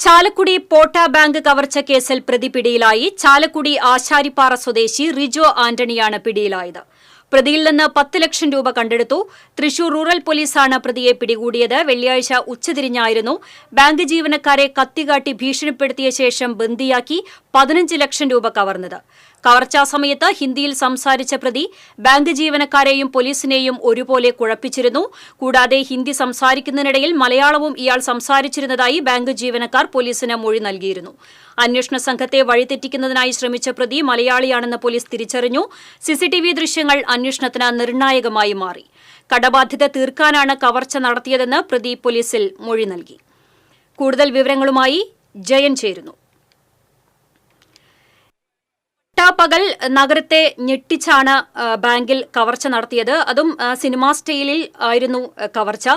ചാലക്കുടി പോട്ട bank കവർച്ച കേസിൽ പ്രതി പിടിയിലായി. ചാലക്കുടി ആശാരിപ്പാറ സ്വദേശി റിജോ ആന്റണിയാണ് പിടിയിലായത്. പ്രതിയിൽ നിന്ന് 10 ലക്ഷം രൂപ കണ്ടെടുത്തു. തൃശൂർ റൂറൽ പോലീസാണ് പ്രതിയെ പിടികൂടിയത്. വെള്ളിയാഴ്ച ഉച്ചതിരിഞ്ഞായിരുന്നു ബാങ്ക് ജീവനക്കാരെ കത്തികാട്ടി ഭീഷണിപ്പെടുത്തിയ ശേഷം ബന്ദിയാക്കി 15 ലക്ഷം രൂപ കവർന്നത്. കവർച്ചാ സമയത്ത് ഹിന്ദിയിൽ സംസാരിച്ച പ്രതി ബാങ്ക് ജീവനക്കാരെയും പോലീസിനെയും ഒരുപോലെ കുഴപ്പിച്ചിരുന്നു. കൂടാതെ ഹിന്ദി സംസാരിക്കുന്നതിനിടയിൽ മലയാളവും ഇയാൾ സംസാരിച്ചിരുന്നതായി ബാങ്ക് ജീവനക്കാർ പോലീസിന് മൊഴി നൽകിയിരുന്നു. അന്വേഷണ സംഘത്തെ വഴിതെറ്റിക്കുന്നതിനായി ശ്രമിച്ച പ്രതി മലയാളിയാണെന്ന് പോലീസ് തിരിച്ചറിഞ്ഞു. സിസിടിവി ദൃശ്യങ്ങൾ അന്വേഷണത്തിന് നിർണായകമായി മാറി. കടബാധ്യത തീർക്കാനാണ് കവർച്ച നടത്തിയതെന്ന് പ്രതി പോലീസിൽ മൊഴി നൽകി. കൂടുതൽ വിവരങ്ങളുമായി ജയൻ ചേരുന്നു. പകൽ നഗരത്തെ ഞെട്ടിച്ചാണ് ബാങ്കിൽ കവർച്ച നടത്തിയത്. അതും സിനിമാ സ്റ്റൈലിൽ ആയിരുന്നു കവർച്ച.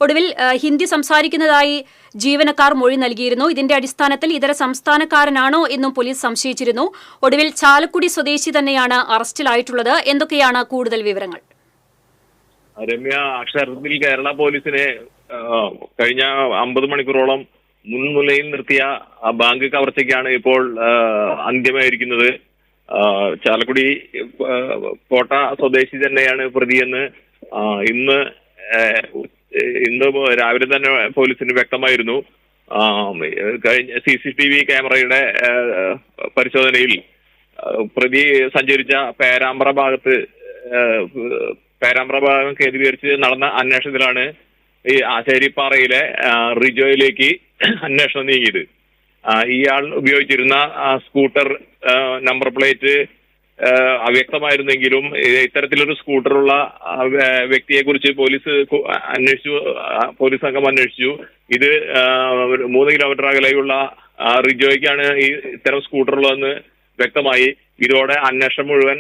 ഒടുവിൽ ഹിന്ദി സംസാരിക്കുന്നതായി ജീവനക്കാർ മൊഴി നൽകിയിരുന്നു. ഇതിന്റെ അടിസ്ഥാനത്തിൽ ഇതര സംസ്ഥാനക്കാരനാണോ എന്നും പോലീസ് സംശയിച്ചിരുന്നു. ഒടുവിൽ ചാലക്കുടി സ്വദേശി തന്നെയാണ് അറസ്റ്റിലായിട്ടുള്ളത്. എന്തൊക്കെയാണ് കൂടുതൽ വിവരങ്ങൾ? രമ്യ, അക്ഷരാർത്ഥത്തിൽ കേരള പോലീസിനെ കഴിഞ്ഞ 50 മണിക്കൂറോളം മുൻനിലയിൽ നിർത്തിയ ബാങ്ക് കവർച്ചയ്ക്കാണ് ഇപ്പോൾ അന്ത്യമായിരിക്കുന്നത്. ചാലക്കുടി കോട്ട സ്വദേശി തന്നെയാണ് പ്രതിയെന്ന് ഇന്ന് രാവിലെ തന്നെ പോലീസിന് വ്യക്തമായിരുന്നു. കഴിഞ്ഞ CCTV ക്യാമറയുടെ പരിശോധനയിൽ പ്രതി സഞ്ചരിച്ച പേരാമ്പ്ര ഭാഗം കേന്ദ്രീകരിച്ച് നടന്ന അന്വേഷണത്തിലാണ് ഈ ആശാരിപ്പാറയിലെ റിജോയിലേക്ക് അന്വേഷണം നീങ്ങിയത്. ഇയാൾ ഉപയോഗിച്ചിരുന്ന സ്കൂട്ടർ നമ്പർ പ്ലേറ്റ് അവ്യക്തമായിരുന്നെങ്കിലും ഇത്തരത്തിലൊരു സ്കൂട്ടറുള്ള വ്യക്തിയെ കുറിച്ച് പോലീസ് സംഘം അന്വേഷിച്ചു. ഇത് 3 കിലോമീറ്റർ അകലെയുള്ള റിജോയ്ക്കാണ് ഇത്തരം സ്കൂട്ടറുള്ളതെന്ന് വ്യക്തമായി. ഇതോടെ അന്വേഷണം മുഴുവൻ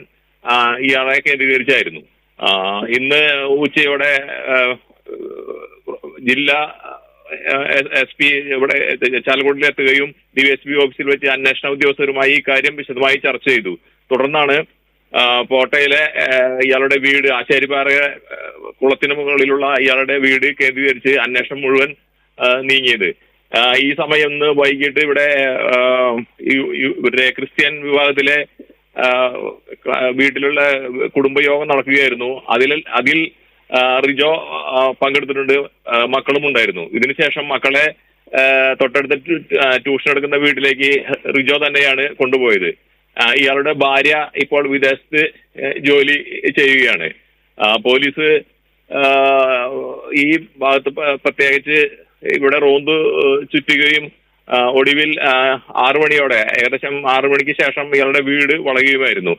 ഇയാളെ കേന്ദ്രീകരിച്ചായിരുന്നു. ഇന്ന് ഉച്ചയോടെ ജില്ലാ SP ഇവിടെ ചാലക്കുടിയിൽ എത്തുകയും DSP ഓഫീസിൽ വെച്ച് അന്വേഷണ ഉദ്യോഗസ്ഥരുമായി ഈ കാര്യം വിശദമായി ചർച്ച ചെയ്തു. തുടർന്നാണ് പോട്ടയിലെ ഇയാളുടെ വീട്, ആശാരിപ്പാറ കുളത്തിന് മുകളിലുള്ള ഇയാളുടെ വീട് കേന്ദ്രീകരിച്ച് അന്വേഷണം മുഴുവൻ നീങ്ങിയത്. ഈ സമയം ഇന്ന് വൈകിട്ട് ഇവിടെ ക്രിസ്ത്യൻ വിഭാഗത്തിലെ വീട്ടിലുള്ള കുടുംബയോഗം നടക്കുകയായിരുന്നു. അതിൽ റിജോ പങ്കെടുത്തിട്ടുണ്ട്, മക്കളും ഉണ്ടായിരുന്നു. ഇതിനുശേഷം മക്കളെ തൊട്ടടുത്ത് ട്യൂഷൻ എടുക്കുന്ന വീട്ടിലേക്ക് റിജോ തന്നെയാണ് കൊണ്ടുപോയത്. ഇയാളുടെ ഭാര്യ ഇപ്പോൾ വിദേശത്ത് ജോലി ചെയ്യുകയാണ്. പോലീസ് ഈ ഭാഗത്ത് പ്രത്യേകിച്ച് ഇവിടെ റോന്ത് ചുറ്റുകയും ഒടുവിൽ 6 മണിയോടെ, ഏകദേശം 6 മണിക്ക് ശേഷം ഇയാളുടെ വീട് വളയുകയുമായിരുന്നു.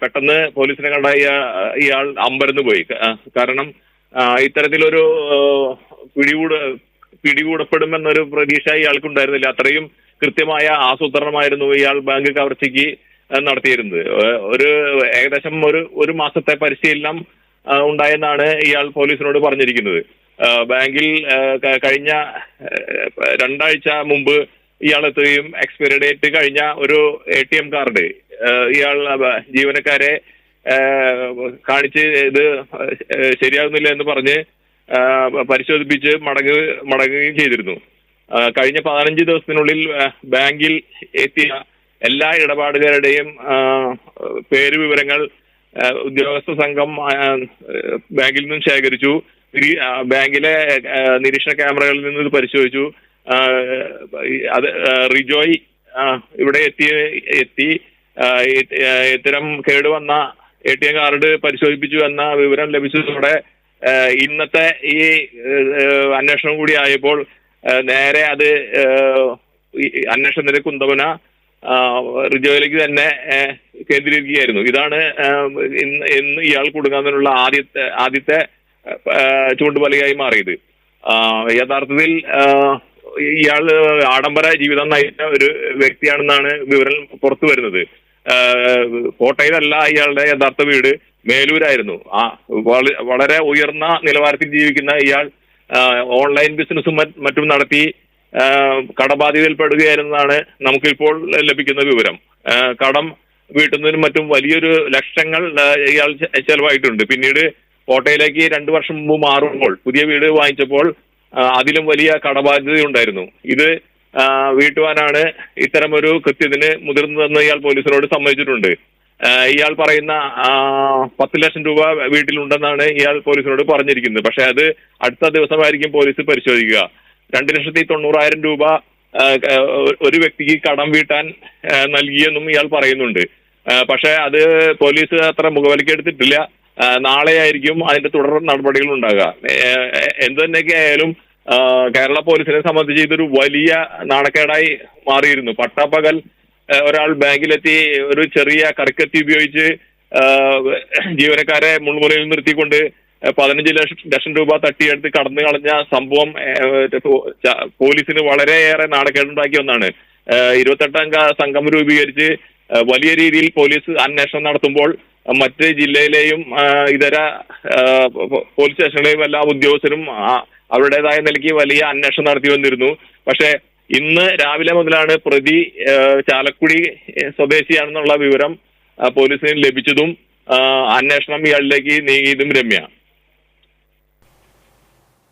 പെട്ടെന്ന് പോലീസിനെ കണ്ട ഇയാൾ അമ്പരന്ന് പോയി. കാരണം ഇത്തരത്തിലൊരു പിടികൂടപ്പെടുമെന്നൊരു പ്രതീക്ഷ ഇയാൾക്കുണ്ടായിരുന്നില്ല. അത്രയും കൃത്യമായ ആസൂത്രണമായിരുന്നു ഇയാൾ ബാങ്ക് കവർച്ചയ്ക്ക് നടത്തിയിരുന്നത്. ഏകദേശം ഒരു മാസത്തെ പരിശീലനം ഉണ്ടായെന്നാണ് ഇയാൾ പോലീസിനോട് പറഞ്ഞിരിക്കുന്നത്. ബാങ്കിൽ കഴിഞ്ഞ 2 ആഴ്ച മുമ്പ് ഇയാൾ എത്തുകയും എക്സ്പയറി ഡേറ്റ് കഴിഞ്ഞ ഒരു ATM കാർഡ് ഇയാൾ ജീവനക്കാരെ കാണിച്ച് ഇത് ശരിയാകുന്നില്ല എന്ന് പറഞ്ഞ് പരിശോധിപ്പിച്ച് മടങ്ങുകയും ചെയ്തിരുന്നു. കഴിഞ്ഞ 15 ദിവസത്തിനുള്ളിൽ ബാങ്കിൽ എത്തിയ എല്ലാ ഇടപാടുകാരുടെയും പേര് വിവരങ്ങൾ ഉദ്യോഗസ്ഥ സംഘം ബാങ്കിൽ നിന്നും ശേഖരിച്ചു. ബാങ്കിലെ നിരീക്ഷണ ക്യാമറകളിൽ നിന്ന് ഇത് പരിശോധിച്ചു. അത് റിജോയ് ഇവിടെ എത്തി ഇത്തരം കേടുവന്ന ATM കാർഡ് പരിശോധിപ്പിച്ചു എന്ന വിവരം ലഭിച്ചതോടെ ഇന്നത്തെ ഈ അന്വേഷണം കൂടി ആയപ്പോൾ നേരെ അത് അന്വേഷണത്തിന്റെ കുന്തമുന റിജോയിലേക്ക് തന്നെ കേന്ദ്രീകരിക്കുകയായിരുന്നു. ഇതാണ് ഇന്ന് ഇയാൾ കുടുങ്ങാനുള്ള ആദ്യത്തെ ചൂണ്ടുപലകയായി മാറിയത്. യഥാർത്ഥത്തിൽ ഇയാൾ ആഡംബര ജീവിതം നയിച്ച ഒരു വ്യക്തിയാണെന്നാണ് വിവരം പുറത്തു വരുന്നത്. കോട്ടയിലല്ല ഇയാളുടെ യഥാർത്ഥ വീട്, മേലൂരായിരുന്നു. വളരെ ഉയർന്ന നിലവാരത്തിൽ ജീവിക്കുന്ന ഇയാൾ ഓൺലൈൻ ബിസിനസ്സും മറ്റും നടത്തി കടബാധ്യതയിൽപ്പെടുകയായിരുന്നതാണ് നമുക്കിപ്പോൾ ലഭിക്കുന്ന വിവരം. കടം വീട്ടുന്നതിനും മറ്റും വലിയൊരു ലക്ഷങ്ങൾ ഇയാൾ ചെലവായിട്ടുണ്ട്. പിന്നീട് കോട്ടയിലേക്ക് 2 വർഷം മുമ്പ് മാറുമ്പോൾ പുതിയ വീട് വാങ്ങിച്ചപ്പോൾ അതിലും വലിയ കടബാധ്യതയുണ്ടായിരുന്നു. ഇത് വീട്ടുവാനാണ് ഇത്തരമൊരു കൃത്യത്തിന് മുതിർന്നതെന്ന് ഇയാൾ പോലീസിനോട് സമ്മതിച്ചിട്ടുണ്ട്. ഇയാൾ പറയുന്ന 10 ലക്ഷം രൂപ വീട്ടിലുണ്ടെന്നാണ് ഇയാൾ പോലീസിനോട് പറഞ്ഞിരിക്കുന്നത്. പക്ഷെ അത് അടുത്ത ദിവസമായിരിക്കും പോലീസ് പരിശോധിക്കുക. 2,90,000 രൂപ ഒരു വ്യക്തിക്ക് കടം വീട്ടാൻ നൽകിയെന്നും ഇയാൾ പറയുന്നുണ്ട്. പക്ഷെ അത് പോലീസ് അത്ര മുഖവിലക്കെടുത്തിട്ടില്ല. നാളെയായിരിക്കും അതിന്റെ തുടർ നടപടികൾ ഉണ്ടാകുക. എന്ത് തന്നെയൊക്കെ ആയാലും കേരള പോലീസിനെ സംബന്ധിച്ച് ഇതൊരു വലിയ നാണക്കേടായി മാറിയിരുന്നു. പട്ടാപ്പകൽ ഒരാൾ ബാങ്കിലെത്തി ഒരു ചെറിയ കറിക്കത്തി ഉപയോഗിച്ച് ജീവനക്കാരെ മുൾമുനയിൽ നിർത്തിക്കൊണ്ട് 15 ലക്ഷം രൂപ തട്ടിയെടുത്ത് കടന്നു കളഞ്ഞ സംഭവം പോലീസിന് വളരെയേറെ നാണക്കേടുണ്ടാക്കിയ ഒന്നാണ്. 28-അംഗ സംഘം രൂപീകരിച്ച് വലിയ രീതിയിൽ പോലീസ് അന്വേഷണം നടത്തുമ്പോൾ മറ്റ് ജില്ലയിലെയും ഇതര പോലീസ് സ്റ്റേഷനിലെയും എല്ലാ ഉദ്യോഗസ്ഥരും അവരുടേതായ നിലയ്ക്ക് വലിയ അന്വേഷണം നടത്തി വന്നിരുന്നു. പക്ഷെ ഇന്ന് രാവിലെ മുതലാണ് പ്രതി ചാലക്കുടി സ്വദേശിയാണെന്നുള്ള വിവരം പോലീസിന് ലഭിച്ചതും അന്വേഷണം ഇയാളിലേക്ക് നീങ്ങിയതും രമ്യ.